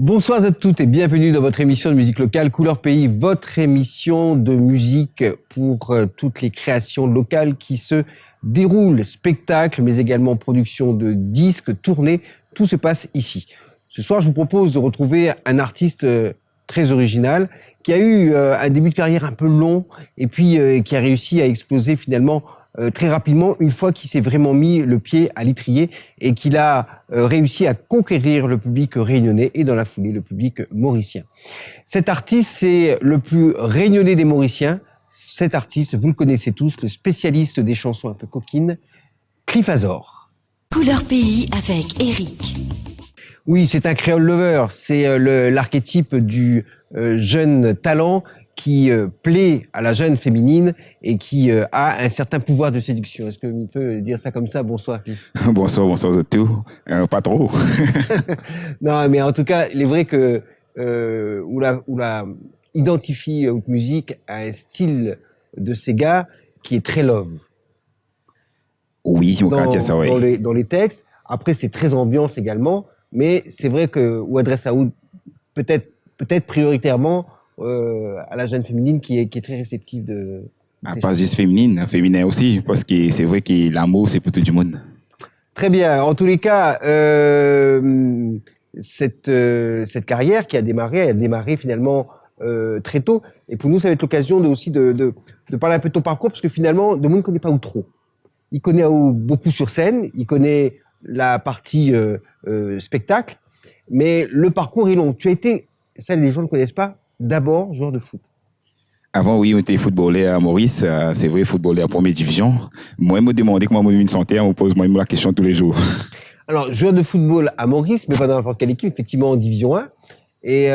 Bonsoir à toutes et bienvenue dans votre émission de musique locale Couleur Pays, votre émission de musique pour toutes les créations locales qui se déroulent, spectacles, mais également production de disques, tournées, tout se passe ici. Ce soir, je vous propose de retrouver un artiste très original qui a eu un début de carrière un peu long et puis qui a réussi à exploser finalement très rapidement une fois qu'il s'est vraiment mis le pied à l'étrier et qu'il a réussi à conquérir le public réunionnais et dans la foulée le public mauricien. Cet artiste, c'est le plus réunionnais des Mauriciens. Cet artiste, vous le connaissez tous, le spécialiste des chansons un peu coquines, Cliff Azor. Couleur Pays avec Eric. Oui, c'est un créole lover, c'est l'archétype du jeune talent qui plaît à la jeune féminine et qui a un certain pouvoir de séduction. Est-ce que vous peut dire ça comme ça? Bonsoir, Cliff. Bonsoir à tous. Pas trop. Non, mais en tout cas, il est vrai que Oula identifie Haute Musique à un style de ces gars qui est très love. Oui, on peut dire ça, oui. Dans les textes. Après, c'est très ambiance également, mais c'est vrai que ou adresse à Oud peut-être prioritairement à la jeune féminine qui est très réceptive de pas juste féminin aussi, parce que c'est vrai que l'amour, c'est pour tout le monde. Très bien. En tous les cas, cette carrière qui a démarré finalement très tôt. Et pour nous, ça va être l'occasion de parler un peu de ton parcours, parce que finalement, le monde ne connaît pas trop. Il connaît beaucoup sur scène, il connaît la partie spectacle, mais le parcours est long. Tu as été, ça les gens ne connaissent pas, d'abord joueur de foot. Avant, oui, on était footballeur à Maurice, c'est vrai, footballeur à première division. Moi, je me demandais comment je me sentais, on me pose moi la question tous les jours. Alors, joueur de football à Maurice, mais pas dans n'importe quelle équipe, effectivement en Division 1. Et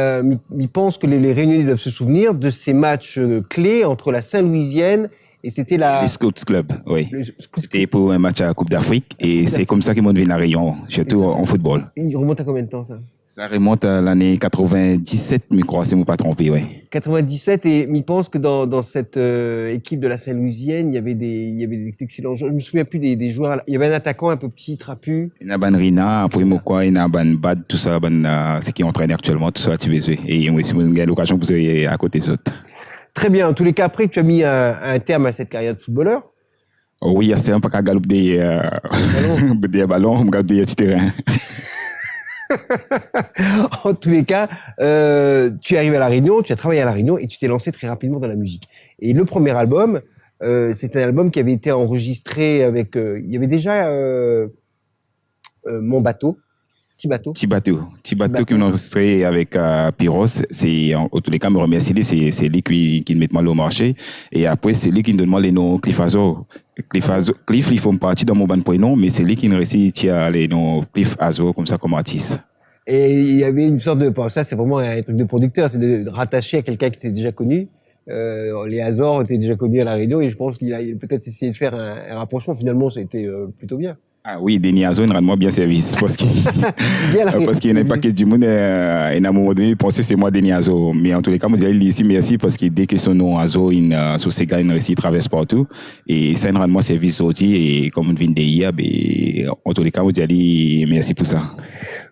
il pense que les Réunionnais doivent se souvenir de ces matchs clés entre la Saint-Louisienne et c'était Les Scouts Club, oui. C'était pour un match à la Coupe d'Afrique et c'est comme ça qu'ils m'ont devenu à Réunion, surtout en football. Il remonte à combien de temps, ça? Ça remonte à l'année 97, je crois, si je ne me pas trompé, oui. 97, et il pense que dans cette équipe de la Saint-Louisienne, il y avait des excellents joueurs. Je me souviens plus des joueurs. Il y avait un attaquant un peu petit, trapu. Il y a Ban Rina, après Mokwa, il y a Ban Bad, tout ça, c'est qui entraîne actuellement, tout ça, tu veux. Et moi, si vous avez l'occasion, vous serez à côté des autres. Très bien. En tous les cas, après, tu as mis un terme à cette carrière de footballeur. Oh oui, c'est un peu qu'à galoper des ballons, galoper des terrains. En tous les cas, tu es arrivé à La Réunion, tu as travaillé à La Réunion et tu t'es lancé très rapidement dans la musique. Et le premier album, c'est un album qui avait été enregistré avec... il y avait déjà Mon Bateau, Petit Bateau qui m'a enregistré avec Pyros. C'est, en tous les cas, me remercie, c'est lui qui me met mal au marché. Et après, c'est lui qui me donne les noms Cliff Azor. Cliff, ils font partie dans mon band prénom, mais c'est lui qui me récite les noms Cliff Azor comme ça, comme artiste. Et il y avait une sorte de... Ça, c'est vraiment un truc de producteur, c'est de rattacher à quelqu'un qui était déjà connu. Les Azor étaient déjà connus à La Réunion et je pense qu'il a peut-être essayé de faire un rapprochement. Finalement, ça a été plutôt bien. Ah oui, Denis Azor, il rend-moi bien service. Parce qu'il y a un paquet du monde, et à un moment donné, il pensait que c'est moi, Denis Azor. Mais en tous les cas, moi, je dis ici, merci, parce que dès que son nom Azor, sur ces gars, il traverse partout. Et ça, il rend-moi service aussi. Et comme on vient d'hier, en tous les cas, moi, je dis merci pour ça.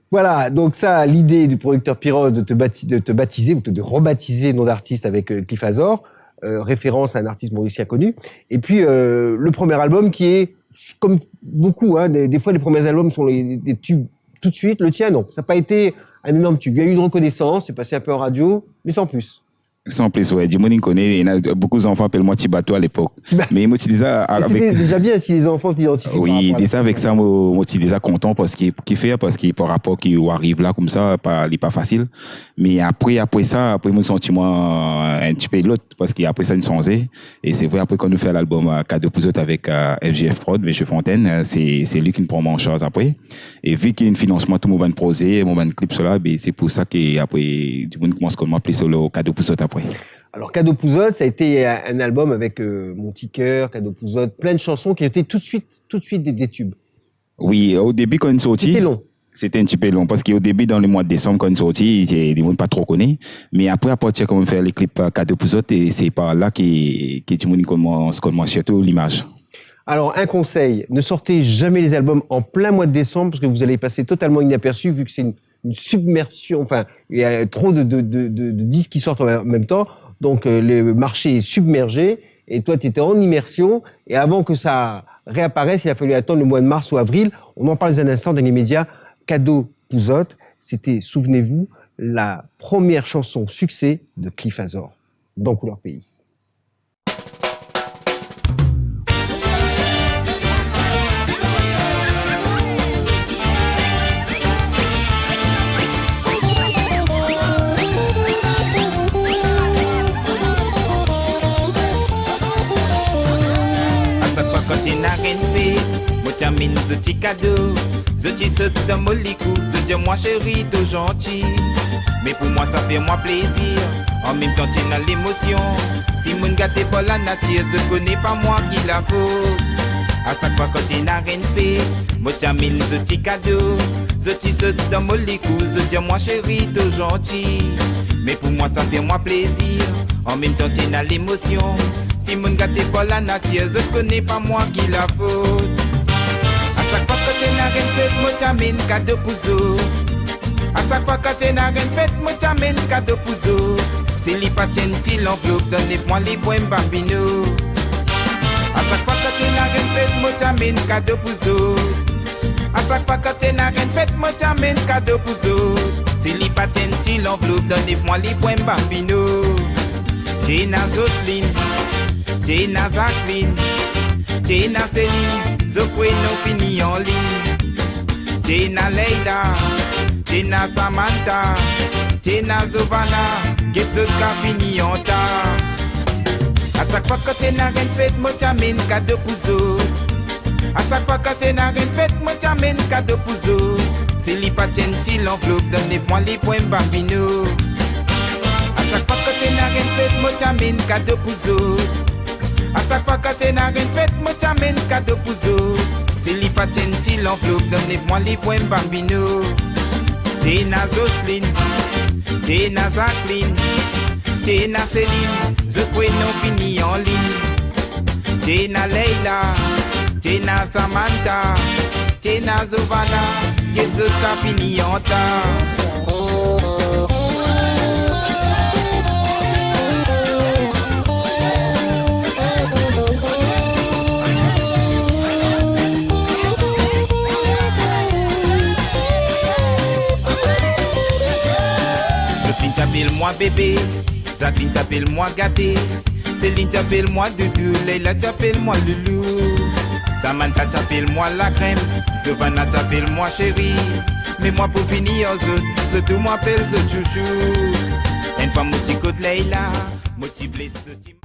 Voilà, donc ça, l'idée du producteur Pyros de te baptiser, ou de rebaptiser nom d'artiste avec Cliff Azor, référence à un artiste mauricien connu. Et puis, le premier album qui est, comme beaucoup, hein, des fois les premiers albums sont des tubes tout de suite. Le tien, non, ça n'a pas été un énorme tube. Il y a eu une reconnaissance, c'est passé un peu en radio, mais sans plus. Sans plus, ouais. Du monde, il connaît. Il y a beaucoup d'enfants appellent moi Tibato à l'époque. Mais moi, tu disais avec... C'était déjà bien si les enfants t'identifient. Oui, déjà avec ça, moi, tu déjà content parce qu'il fait, parce qu'il par rapport qui arrive là comme ça, il n'est pas facile. Mais après ça, après mon sentiment un petit peu l'autre parce qu'après ça, il changé. Et c'est vrai, après quand nous fait l'album Cadeau pour autres avec FGF Prod, M. Fontaine, c'est lui qui nous prend en charge après. Et vu qu'il y a un financement, tout mon band projet, mon band clip, cela, c'est pour ça qu'après, du monde commence à m'appeler sur le Cadeau pour autres après. Alors, Cadeau Pouzotte, ça a été un album avec Mon Petit Cœur, Cadeau Pouzotte, plein de chansons qui étaient tout de suite des tubes. Oui, au début, quand il sortit. C'était long. C'était un petit peu long parce qu'au début, dans le mois de décembre, quand il sortit, les gens pas trop connus. Mais après, à partir quand on fait les clips Cadeau Pouzotte, et c'est par là que tout le monde commence surtout l'image. Alors, un conseil, ne sortez jamais les albums en plein mois de décembre parce que vous allez passer totalement inaperçu vu que c'est une submersion. Enfin, il y a trop de disques qui sortent en même temps. Donc, le marché est submergé. Et toi, tu étais en immersion. Et avant que ça réapparaisse, il a fallu attendre le mois de mars ou avril. On en parle dans un instant dans les médias. Cadeau Pouzotte, c'était, souvenez-vous, la première chanson succès de Cliff Azor dans Couleur Pays. Motiamine, ce petit cadeau, ce petit saute dans mon licou, ce dis moi chérie, tout gentil. Mais pour moi, ça fait moi plaisir. En même temps, tu as l'émotion. Si mon gâté pas la nature, je connais pas moi qui la faut. À chaque fois quand tu n'as rien fait, motiamine, ce petit cadeau, ce petit saute dans mon licou, ce dis moi chérie, tout gentil. Mais pour moi, ça fait moi plaisir. En même temps, tu as l'émotion. Si mon gâté pas la nature, je connais pas moi qui la faute. À chaque fois que tu n'as rien fait, moi t'amène cadeau pour zo. À chaque fois que tu n'as rien fait, moi t'amène cadeau pour zo. C'est les patients qui l'enveloppe, donnez-moi les points bambino. À chaque fois que tu n'as rien fait, moi t'amène cadeau pour zo. À chaque fois que tu n'as rien fait, moi t'amène cadeau pour zo. C'est les patients qui l'enveloppe, donnez-moi les points bambino. Jenna Zoslin, Jenna Jacqueline, Jenna Céline, Zokwe no fini en ligne. Jenna Leila, Jenna Samantha, Jenna Zovana, Getzoka fini en tas. À chaque fois que tu n'as rien fait, moi t'amène cadeau pour zo. À chaque fois que tu n'as rien fait, moi t'amène cadeau pour zo. C'est les patienti l'enveloppe, donnez-moi les points bambino. À chaque fois que tu n'as rien fait, moi t'amène cadeau pour zo. À chaque fois que tu n'as rien fait, moi t'amène cadeau pour zo. C'est les patienti l'enveloppe, donnez-moi les points bambino. Jenna Zoslin, Jenna Jacqueline, Jenna Céline, Zokwe no fini en ligne. Jenna Leila, Jenna Samantha, Jenna Zovana, Getzoka fini en tas. T'appelle-moi bébé, Jacqueline t'appelle-moi gâté, Céline t'appelle-moi doudou, Leila t'appelle-moi loulou, Samantha t'appelle-moi la crème, Giovanna t'appelle-moi chérie, mais moi pour finir aux autres, tout m'appelle ce chouchou. Une fois mon petit côté Leila, motivé ce petit.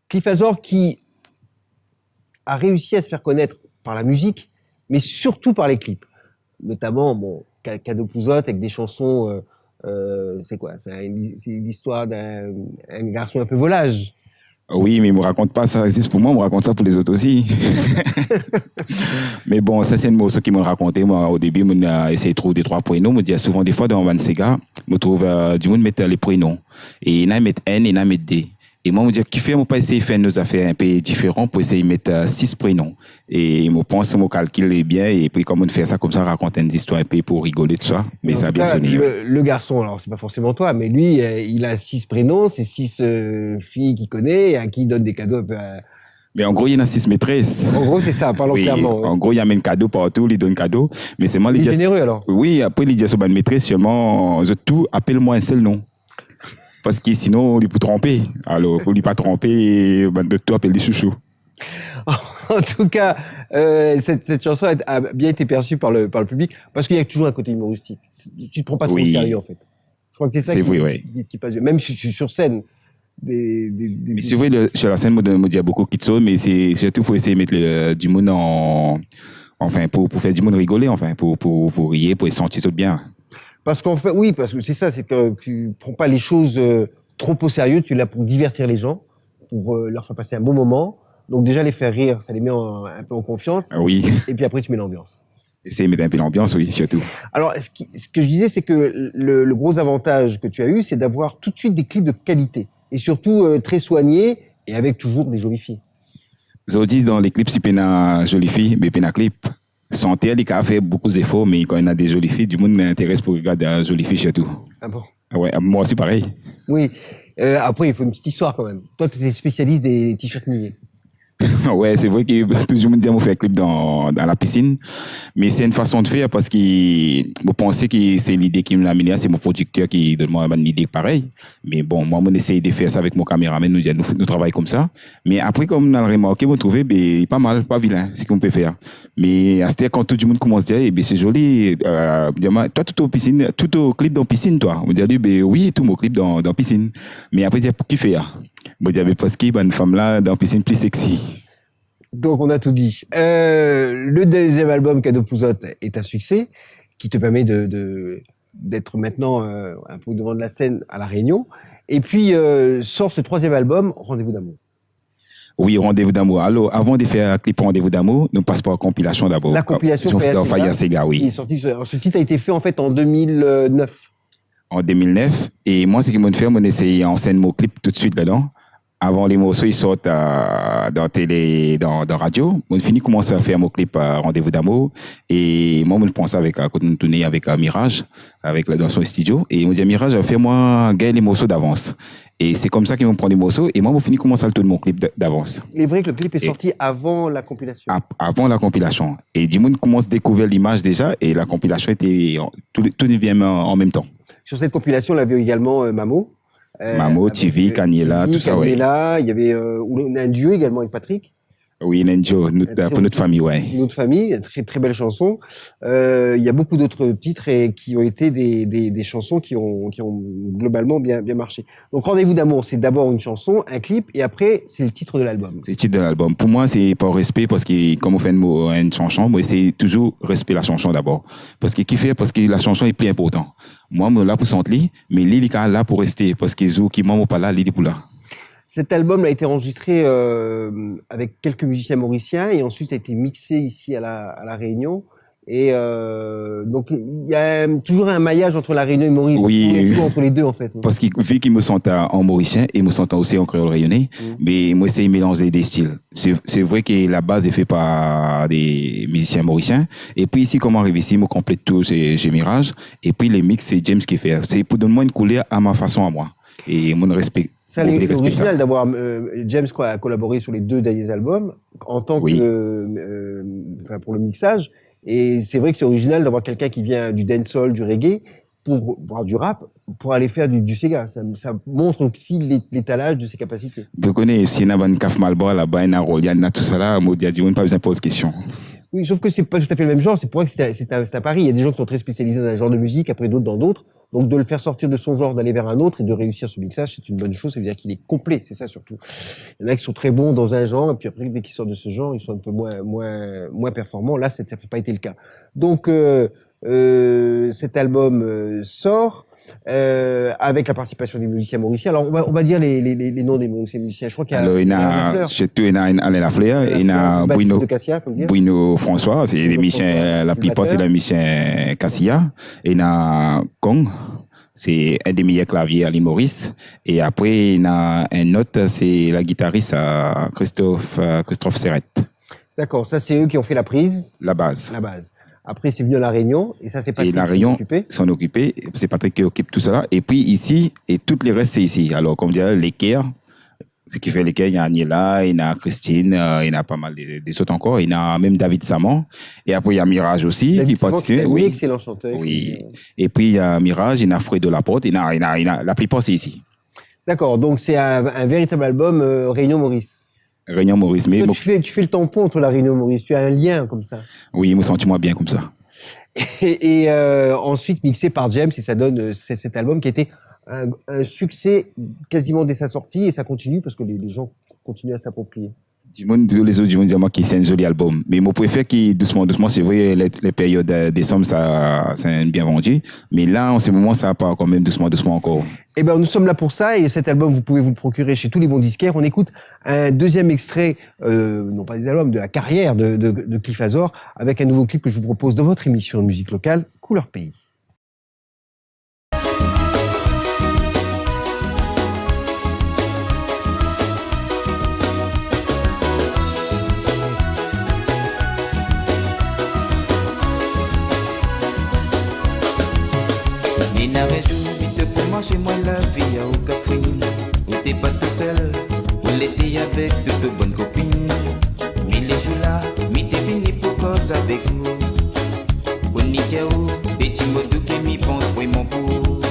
Cliff Azor qui a réussi à se faire connaître par la musique, mais surtout par les clips. Notamment, bon, Cadeau Pouzotte avec des chansons, c'est quoi? C'est l'histoire d'un garçon un peu volage. Oui, mais il me raconte pas ça. C'est pour moi, on me raconte ça pour les autres aussi. Mais bon, ça, c'est un morceau qui m'a raconté. Moi, au début, on a essayé de trouver des trois prénoms. Je dis souvent, des fois, dans Van Sega, je trouve du monde mettre les prénoms. Et il y en a mettre N et il y en a mettre D. Et moi, je me dis, qui fait, on pas essayer de faire nos affaires un peu différentes pour essayer de mettre 6 prénoms. Et je pense que mon calcul est bien. Et puis, comme on fait ça, comme ça, raconter une histoire un peu pour rigoler, tout ça. Mais ça a bien sonné. Le garçon, alors, c'est pas forcément toi, mais lui, il a 6 prénoms, c'est 6 filles qu'il connaît, et à qui il donne des cadeaux un peu Mais en gros, il y en a 6 maîtresses. En gros, c'est ça, parlons oui, clairement. En gros, il y a un cadeau partout, il donne cadeau. Mais c'est moi, il est généreux, alors. Oui, après, il dit à son maîtresse, seulement, tout, appelle-moi un seul nom. Parce que sinon, il peut tromper. Alors, il ne peut pas tromper, de tout appelle les chouchous. En tout cas, cette chanson a bien été perçue par le public, parce qu'il y a toujours un côté humoristique. Tu ne te prends pas trop au sérieux, en fait. Je crois que c'est ça qui passe bien. Même sur scène. Mais c'est vrai, sur la scène, moi, il y a beaucoup qui te sautent, mais c'est surtout pour essayer de mettre du monde enfin, pour faire du monde rigoler, enfin, pour rire, pour se sentir bien. Parce qu'en fait, oui, parce que c'est ça, c'est que tu prends pas les choses trop au sérieux, tu es là pour divertir les gens, pour leur faire passer un bon moment. Donc déjà, les faire rire, ça les met un peu en confiance. Oui. Et puis après, tu mets l'ambiance. Essayer de mettre un peu l'ambiance, oui, surtout. Alors, ce que je disais, c'est que le gros avantage que tu as eu, c'est d'avoir tout de suite des clips de qualité. Et surtout très soignés Et avec toujours des jolies filles. Zodi, dans les clips, si pena jolie fille, mais pena clip. Son tel, il a fait beaucoup d'efforts, mais quand il a des jolies filles, du monde m'intéresse pour regarder la jolie fille chez tout. Ah bon? Ouais, moi aussi pareil. Oui. Après, il faut une petite histoire quand même. Toi, tu étais spécialiste des t-shirts mouillés. Ouais, c'est vrai que tout le monde dit qu'on fait un clip dans la piscine, mais c'est une façon de faire parce que je pensais que c'est l'idée qui me l'a amené, c'est mon producteur qui donne moi une idée pareille. Mais bon, moi, on essaye de faire ça avec mon caméraman, nous travaillons comme ça. Mais après, comme on a remarqué, on trouve pas mal, pas vilain, ce qu'on peut faire. Mais à ce temps, quand tout le monde commence à dire, eh bien, c'est joli, toi, tout au piscine, tout au clip dans piscine, toi. On dit, ben oui, tout mon clip dans piscine. Mais après, dire, qui fait ça? Moi, j'avais parce qu'il y a une femme là dans la piscine plus sexy. Donc, on a tout dit. Le deuxième album, Cadeau Pouzotte, est un succès qui te permet d'être maintenant un peu devant de la scène à La Réunion. Et puis, sort ce troisième album, Rendez-vous d'amour. Oui, Rendez-vous d'amour. Alors, avant de faire un clip Rendez-vous d'amour, nous passons par la compilation d'abord. La compilation Faya Sega, oui. Qui est sortie, ce titre a été fait en fait en 2009. En 2009. Et moi, ce que je fais, je essaye en scène mon clip tout de suite dedans. Avant les morceaux, ils sortent dans télé, dans radio. On finit commencer à faire mon clip Rendez-vous d'amour. Et moi, je pense avec, quand on tournait avec Mirage, dans son studio. Et on dit, Mirage, fais-moi gagner les morceaux d'avance. Et c'est comme ça qu'ils vont prendre les morceaux. Et moi, je finis commencer à tourner mon clip d'avance. Il est vrai que le clip est sorti avant la compilation. Avant la compilation. Et du monde commence à découvrir l'image déjà. Et la compilation était, tout vient en même temps. Sur cette compilation, on avait également Mamo. Mamo, TV, Kaniela, tout ça, ouais. Kaniela, il y avait un duo également avec Patrick. Oui, Nenjo, pour notre famille, ouais. Notre famille, très très belle chanson. Il y a beaucoup d'autres titres qui ont été des chansons qui ont globalement bien marché. Donc Rendez-vous d'amour, c'est d'abord une chanson, un clip, et après c'est le titre de l'album. C'est le titre de l'album. Pour moi, c'est pas respect parce que comme on fait une chanson, moi c'est toujours respect la chanson d'abord. Parce que la chanson est plus important. Moi, je suis là pour sentir, mais Lili est là pour rester parce que Zou qui m'a pas là, Lili pour là. Cet album a été enregistré avec quelques musiciens mauriciens et ensuite a été mixé ici à la Réunion. Et donc il y a toujours un maillage entre la Réunion et Maurice. Oui, entre les deux en fait. Parce que vu qu'ils me sentent en mauricien et me sentent aussi en créole réunionnais, mais moi c'est mélanger des styles. C'est vrai que la base est faite par des musiciens mauriciens. Et puis ici, comment arrive ici, me complète tout, c'est Mirage. Et puis les mix, c'est James qui fait. C'est pour donner moi une couleur à ma façon à moi. Et mon respect. C'est original d'avoir James a collaboré sur les deux derniers albums en tant que pour le mixage. Et c'est vrai que c'est original d'avoir quelqu'un qui vient du dancehall, du reggae, pour voir du rap, pour aller faire du Sega. Ça montre aussi l'étalage de ses capacités. Vous connaissez, s'il y a une caf Malbois là-bas, il y a un rôle, il y a tout ça là, on dit, on n'a pas besoin de poser question. Oui, sauf que c'est pas tout à fait le même genre. C'est pour ça que c'est à Paris. Il y a des gens qui sont très spécialisés dans un genre de musique, après d'autres dans d'autres. Donc, de le faire sortir de son genre, d'aller vers un autre et de réussir ce mixage, c'est une bonne chose. Ça veut dire qu'il est complet. C'est ça, surtout. Il y en a qui sont très bons dans un genre, et puis après, dès qu'ils sortent de ce genre, ils sont un peu moins performants. Là, ça n'a pas été le cas. Donc, cet album sort, avec la participation des musiciens mauriciens. Alors, on va dire les noms des musiciens. Je crois qu'il y a. Alors, il y a, surtout, il y a Alain Lafleur, il y a Bruno François, c'est les musiciens, la plupart, c'est les musiciens Cassia. Il y a Kong, c'est un des meilleurs claviers à l'île Maurice. Et après, il y a un autre, c'est la guitariste Christophe Serrette. D'accord, ça, c'est eux qui ont fait la prise. La base. Après, c'est venu à La Réunion, et ça, c'est Patrick qui s'en occupé. C'est Patrick qui occupe tout ça. Et puis, ici, et toutes les restes, c'est ici. Alors, comme dire, l'équerre, ce qui fait l'équerre, il y a Aniela, il y a Christine, il y a pas mal des autres encore. Il y a même David Samon. Et après, il y a Mirage aussi, qui participe. Oui, excellent chanteur. Oui. Et puis, il y a Mirage, il y a Fredo Laporte, il y a la plupart, c'est ici. D'accord, donc c'est un véritable album Réunion Maurice. Réunion Maurice. Mais tu fais le tampon entre la Réunion et Maurice. Tu as un lien comme ça. Oui, je me sens moi bien comme ça. Et ensuite mixé par James, et ça donne cet album qui a été un succès quasiment dès sa sortie, et ça continue parce que les gens continuent à s'approprier. Les autres disent que c'est un joli album. Mais mon préfère qui doucement, c'est vrai, les périodes décembre, ça c'est bien vendu. Mais là, en ce moment, ça part quand même doucement encore. Eh ben, nous sommes là pour ça, et cet album, vous pouvez vous le procurer chez tous les bons disquaires. On écoute un deuxième extrait, non pas des albums, de la carrière de Cliff Azor, avec un nouveau clip que je vous propose dans votre émission de musique locale, Couleur Pays. vite pour manger moi la vie au café. Où t'es pas tout seul, où l'été avec toutes bonnes copines. Mais les jours là, mais t'es venu pour cause avec vous. On y tient où, des petits mots doux qui m'y pensent vraiment pour.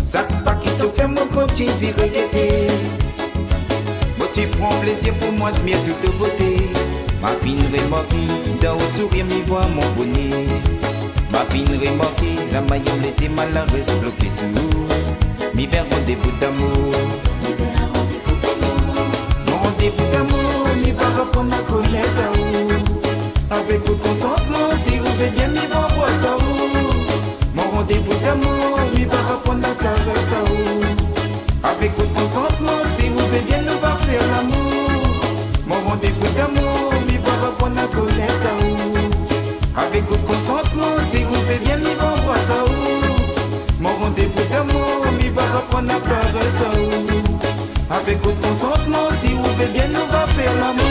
Ça pas qui te fait mon continue de regretter. Moi tu prends plaisir pour moi de mieux toute beauté. Ma fine remarquée, dans le sourire m'y voit mon bonnet. Ma fine remarquée, la maillot était malheureuse bloquée sous nous. Mi vers rendez-vous d'amour. Mon rendez-vous d'amour, mi va reprendre à connaître à où. Avec votre consentement, si vous voulez bien, mi va voir ça où. Mon rendez-vous d'amour, mi va reprendre à caresse à où. Avec votre consentement, si vous voulez bien, nous va faire l'amour. Mon rendez-vous d'amour, mi va reprendre à connaître à où. Avec votre consentement, si vous voulez bien, mi va voir ça où. Mon rendez-vous d'amour, mi va reprendre la caresse à où. Avec votre consentement, si vous voulez bien, nous va faire l'amour.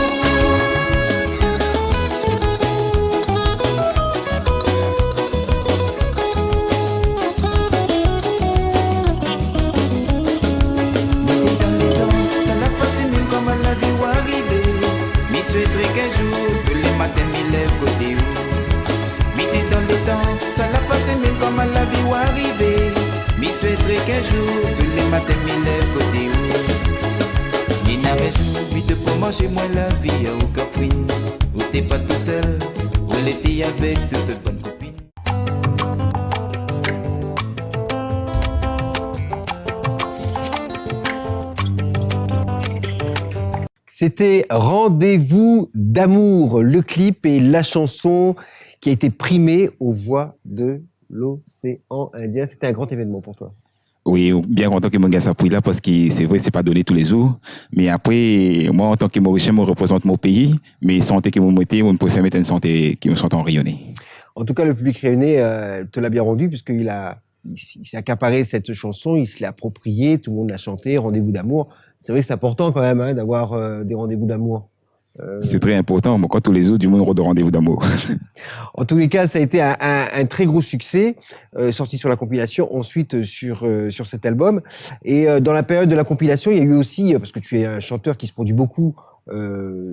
Qu'un jour, tous les matins, m'y lève côté où. Midi dans le temps, ça l'a passé même comme à la vie où arriver. M'y souhaiterais qu'un jour, tous les matins, m'y lève côté où. N'y n'avait jour, vite pour manger moins la vie au cafouine. Où t'es pas tout seul, où l'été avec toutes bonnes copines. C'était Rendez-vous d'amour, le clip et la chanson qui a été primée aux voix de l'océan Indien. C'était un grand événement pour toi. Oui, bien content que mon gars s'appuie là parce que c'est vrai, c'est pas donné tous les jours. Mais après, moi, en tant que Mauricien, je représente mon pays. Mais santé que je mettais, on préfère mettre une santé qui me sent en rayonné. En tout cas, le public rayonné te l'a bien rendu puisqu'il il s'est accaparé cette chanson, il se l'est appropriée, tout le monde l'a chanté, Rendez-vous d'amour. C'est vrai que c'est important quand même d'avoir des rendez-vous d'amour. C'est très important. Moi, quand tous les autres du monde ont de rendez-vous d'amour. En tous les cas, ça a été un très gros succès, sorti sur la compilation, ensuite sur cet album. Et dans la période de la compilation, il y a eu aussi, parce que tu es un chanteur qui se produit beaucoup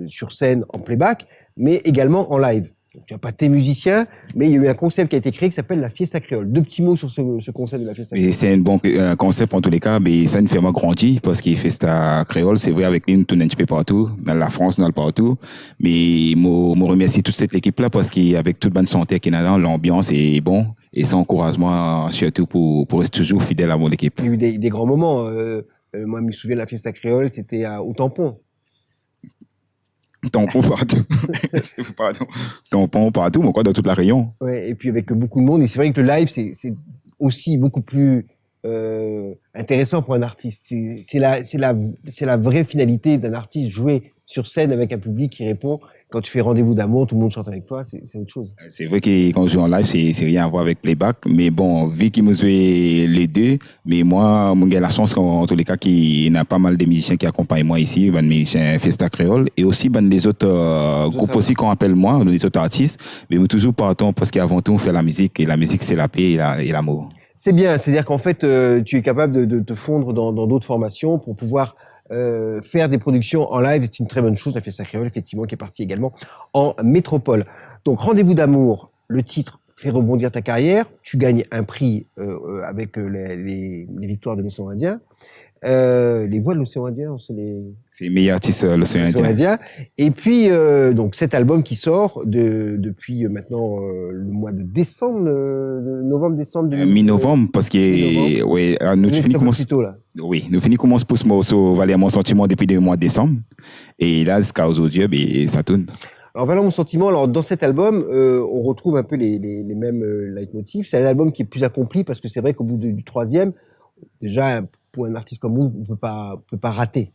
sur scène en playback, mais également en live. Donc, tu n'as pas tes musiciens, mais il y a eu un concept qui a été créé qui s'appelle la Fiesta Créole. 2 petits mots sur ce concept de la Fiesta Créole. Et c'est un bon concept en tous les cas, mais ça nous fait grandir parce que Fiesta Créole, c'est vrai, avec nous, on tourne un petit peu partout, dans la France, dans le partout. Mais je remercie toute cette équipe-là parce qu'avec toute bonne santé qui est là, l'ambiance est bon et ça encourage moi surtout pour rester toujours fidèle à mon équipe. Il y a eu des grands moments. Moi, je me souviens de la Fiesta Créole, c'était au Tampon. Tampon partout. Pardon. Tampon partout, mais quoi, dans toute la Réunion. Ouais, et puis avec beaucoup de monde. Et c'est vrai que le live, c'est aussi beaucoup plus intéressant pour un artiste. C'est la vraie finalité d'un artiste, jouer sur scène avec un public qui répond. Quand tu fais Rendez-vous d'amour, tout le monde chante avec toi, c'est autre chose. C'est vrai que quand je joue en live, c'est rien à voir avec playback. Mais bon, vu qu'il me joue les deux, mais moi, j'ai la chance en tous les cas qu'il y a pas mal de musiciens qui accompagnent moi ici, des musiciens Fiesta Créole, et aussi des autres groupes aussi qu'on appelle moi, les autres artistes. Mais nous toujours partons parce qu'avant tout, on fait la musique, et la musique, c'est la paix et l'amour. C'est bien, c'est-à-dire qu'en fait, tu es capable de te fondre dans d'autres formations pour pouvoir faire des productions en live. C'est une très bonne chose, la Fiesta Créole, effectivement, qui est partie également en métropole. Donc, Rendez-vous d'amour, le titre fait rebondir ta carrière. Tu gagnes un prix avec les victoires de l'océan Indien. Les voix de l'océan Indien, c'est les meilleurs artistes de l'océan Indien. Et puis, donc, cet album qui sort depuis maintenant le mois de décembre, novembre-décembre. Mi-novembre, parce que, ouais, nous finissons oui, nous finissons pour ce morceau, Valer mon sentiment depuis le mois de décembre. Et là, jusqu'à aujourd'hui, ça tourne. Alors, Valer mon sentiment, alors, dans cet album, on retrouve un peu les mêmes leitmotifs. C'est un album qui est plus accompli parce que c'est vrai qu'au bout du troisième, déjà, pour un artiste comme vous, on peut pas rater.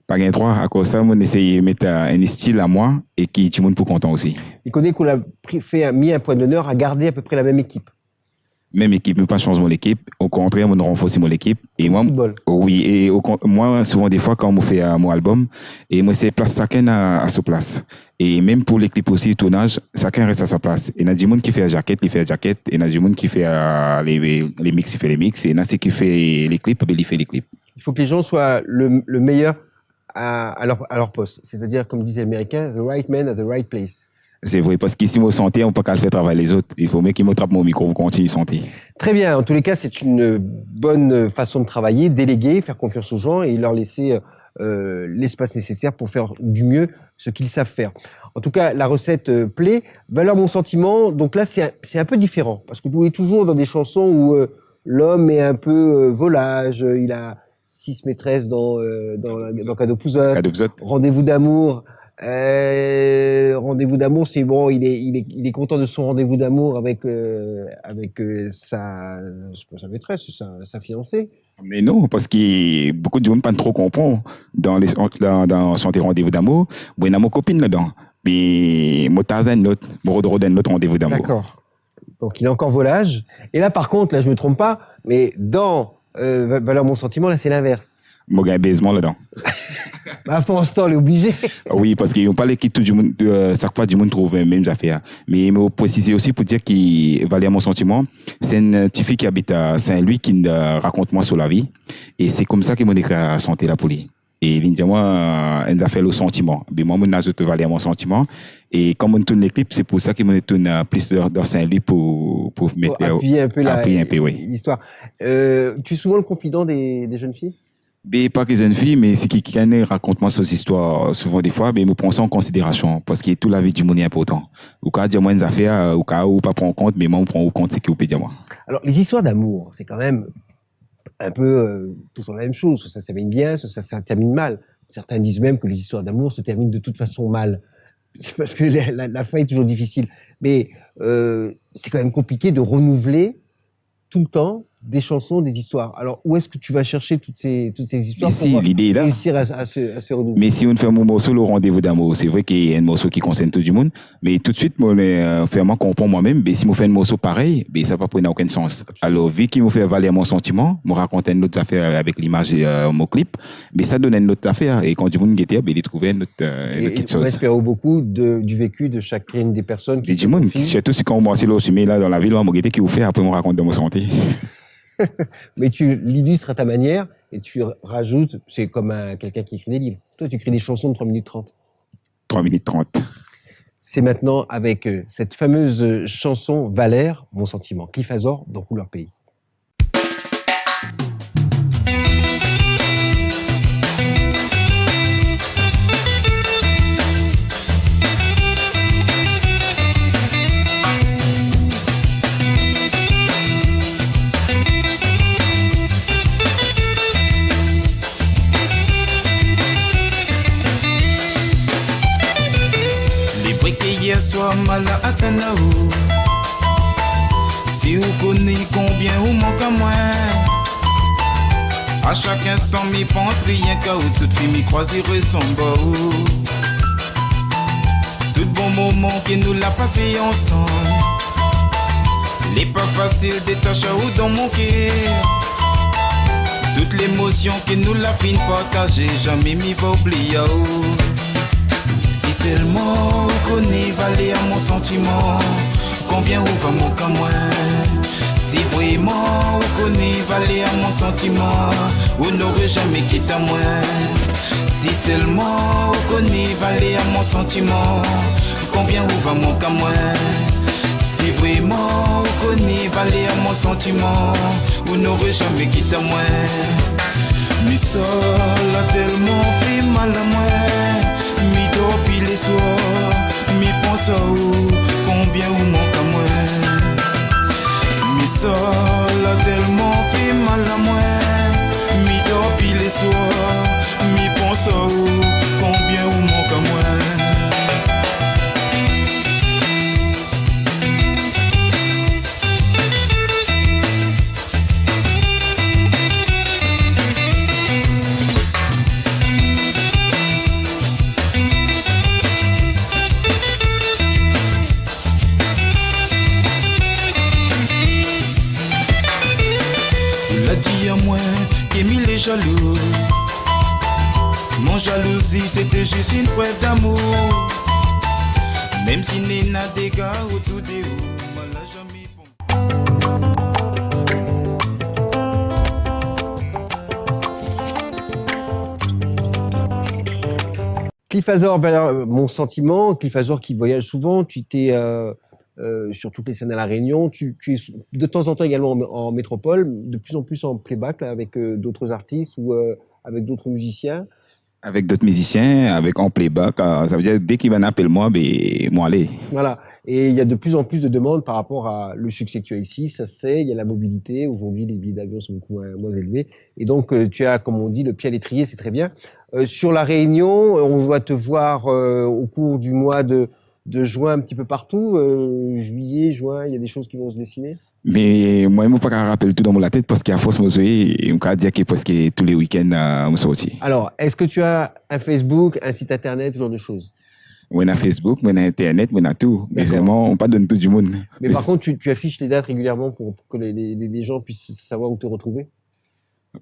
Pas gain 3, à cause de ça, on essaye de mettre un style à moi et qui tout le monde pour content aussi. Il connaît qu'on a mis un point d'honneur à garder à peu près la même équipe. même équipe, mais pas changer mon équipe. Au contraire, on renforce mon équipe. Et moi, Football. oui, et moi, souvent, des fois, quand on fait mon album, et moi, c'est place chacun à sa place. Et même pour les clips aussi, le tournage, chacun reste à sa place. Et il y a du monde qui fait la jaquette, il fait la jaquette. Et il y a du monde qui fait les mix, il fait les mix. Et il y en a ceux qui fait les clips, il fait les clips. Il faut que les gens soient le meilleur à leur poste. C'est-à-dire, comme disait l'Américain, the right man at the right place. C'est vrai, parce qu'ici, moi, santé, on ne peut pas faire travailler les autres. Il faut même qu'ils m'attrapent mon micro pour continuer santé. Très bien. En tous les cas, c'est une bonne façon de travailler, déléguer, faire confiance aux gens et leur laisser l'espace nécessaire pour faire du mieux ce qu'ils savent faire. En tout cas, la recette plaît. Valeur mon sentiment. Donc là, c'est un peu différent parce que vous êtes toujours dans des chansons où l'homme est un peu volage. Il a 6 maîtresses dans Cadeau Pouzotte. Rendez-vous d'amour. Rendez-vous d'amour, c'est bon, il est content de son rendez-vous d'amour avec sa maîtresse, sa fiancée. Mais non, parce que beaucoup de gens ne pas trop comprendre dans son rendez-vous d'amour. Bon, il y a mon copine là-dedans, mais mon Tarzan notre rendez-vous d'amour. D'accord. Donc il est encore volage. Et là, par contre, là, je me trompe pas, mais dans Valeur mon sentiment, là, c'est l'inverse. Mon gars, baisement là-dedans. Bah, pour l'instant, on est obligé. Oui, parce qu'ils n'ont pas l'équipe tout du monde, chaque fois du monde trouve les mêmes affaires. Mais il m'a précisé aussi pour dire qu'il valait mon sentiment. C'est une petite fille qui habite à Saint-Louis qui raconte moi sur la vie. Et c'est comme ça qu'ils m'ont écrit à santé la police. Et il dit moi, elle a fait le sentiment. Mais moi, je te valais mon sentiment. Et comme on tourne les clips, c'est pour ça qu'ils m'ont tourné plus dans Saint-Louis pour mettre appuyer un peu oui. l'histoire. Tu es souvent le confident des jeunes filles? Mais pas que les jeunes filles, mais c'est qui raconte moi ces histoires souvent des fois, mais me prend ça en considération parce que toute la vie du monde est important. Ou quand dire moi une affaire, ou quand ou pas prendre en compte, mais moi on prend en compte ce qu'il peut dire moi. Alors les histoires d'amour, c'est quand même un peu tout la même chose. Soit ça se termine bien, soit ça se termine mal. Certains disent même que les histoires d'amour se terminent de toute façon mal parce que la fin est toujours difficile. Mais c'est quand même compliqué de renouveler tout le temps des chansons, des histoires. Alors, où est-ce que tu vas chercher toutes ces histoires pour l'idée est là. Réussir à se renouveler? Mais si on fait mon morceau, le rendez-vous d'amour, c'est vrai qu'il y a un morceau qui concerne tout le monde, mais tout de suite, moi, vraiment comprends moi-même, mais si je fais un morceau pareil, ça ne va pas aucun sens. Alors, vu qu'il me fait valer mon sentiment, me raconter une autre affaire avec l'image et mon clip, mais ça donne une autre affaire. Et quand du monde guettait, il trouvait une autre chose. On espère beaucoup du vécu de chacune des personnes. Et du monde, surtout si quand on voit là dans la ville, on me guettait qui vous fait, après, on raconte de mon santé. Mais tu l'illustres à ta manière et tu rajoutes, c'est comme quelqu'un qui écrit des livres. Toi, tu écris des chansons de 3 minutes 30. 3 minutes 30. C'est maintenant avec cette fameuse chanson Valère, mon sentiment, Cliff Azor dans Couleur Pays. Hier soir mal à Atanao. Si vous connaissez combien vous manque à moi, à chaque instant m'y pense rien qu'à où toute fille m'y croise et ressemble. Tout bon moment que nous l'a passé ensemble, les pas faciles détache à où dans mon cœur. Toute l'émotion que nous l'a fin partager, jamais m'y va oublier. Si seulement vous connaissez valer à mon sentiment, combien vous va mon qu'à moi. Si vraiment vous connaissez valer à mon sentiment, vous n'aurez jamais quitté moi. Si seulement vous connaissez valer à mon sentiment, combien vous va mon qu'à moi. Si vraiment vous connaissez valer à mon sentiment, vous n'aurez jamais quitté moi. Mais ça l'a tellement fait mal à moi. Mi dors puis les soirs, mi pense à où, combien vous manque à moi. Mais ça l'a tellement fait mal à moi. Mi dors puis les soirs, mi pense à où, combien vous manque à moi. dit à moi qu'Émile est jaloux. Mon jalousie c'était juste une preuve d'amour. Même si n'est n'a des gars autour de vous, moi là jamais Cliff Azor, mon sentiment, Cliff Azor qui voyage souvent, tu t'es sur toutes les scènes à La Réunion, tu es de temps en temps également en métropole, de plus en plus en playback là, avec d'autres artistes ou avec d'autres musiciens. Avec d'autres musiciens, avec en playback, ça veut dire dès qu'il va appeler moi, ben moi aller. Voilà. Et il y a de plus en plus de demandes par rapport à le succès que tu as ici, ça se sait, il y a la mobilité. Aujourd'hui, les billets d'avion sont beaucoup moins élevés. Et donc, tu as, comme on dit, le pied à l'étrier, c'est très bien. Sur La Réunion, on va te voir au cours du mois de juin un petit peu partout. Juillet, juin, il y a des choses qui vont se dessiner. Mais moi, je ne peux pas rappeler tout dans la tête parce qu'à force, je me dire que presque tous les week-ends, je sorti. Alors, est-ce que tu as un Facebook, un site internet, ce genre de choses? On a Facebook, on a Internet, on a tout. Mais vraiment, on pas donne tout du monde. Mais par contre, tu affiches les dates régulièrement pour que les gens puissent savoir où te retrouver?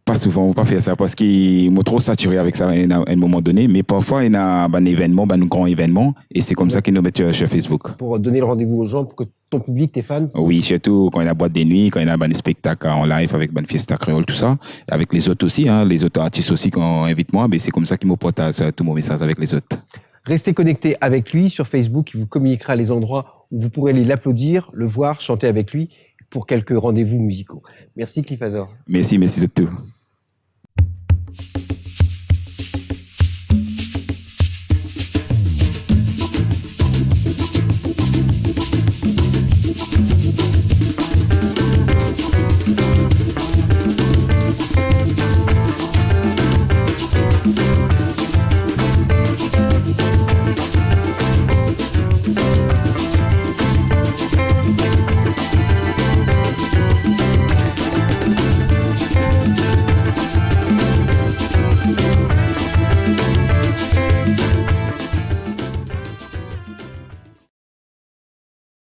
Pas souvent, on ne peut pas faire ça parce qu'ils m'ont trop saturé avec ça à un moment donné. Mais parfois, il y a un événement, un grand événement. Et c'est comme ça qu'ils nous mettent sur Facebook. Pour donner le rendez-vous aux gens, pour que ton public, tes fans. Oui, surtout quand il y a boîte de nuit, quand il y a des spectacles en live avec une fiesta créole, tout ça. Avec les autres aussi, hein, les autres artistes aussi quand invite moi. C'est comme ça qu'ils me partagent tout mon message avec les autres. Restez connectés avec lui sur Facebook. Il vous communiquera les endroits où vous pourrez aller l'applaudir, le voir, chanter avec lui pour quelques rendez-vous musicaux. Merci Cliff Azor. Merci de tout.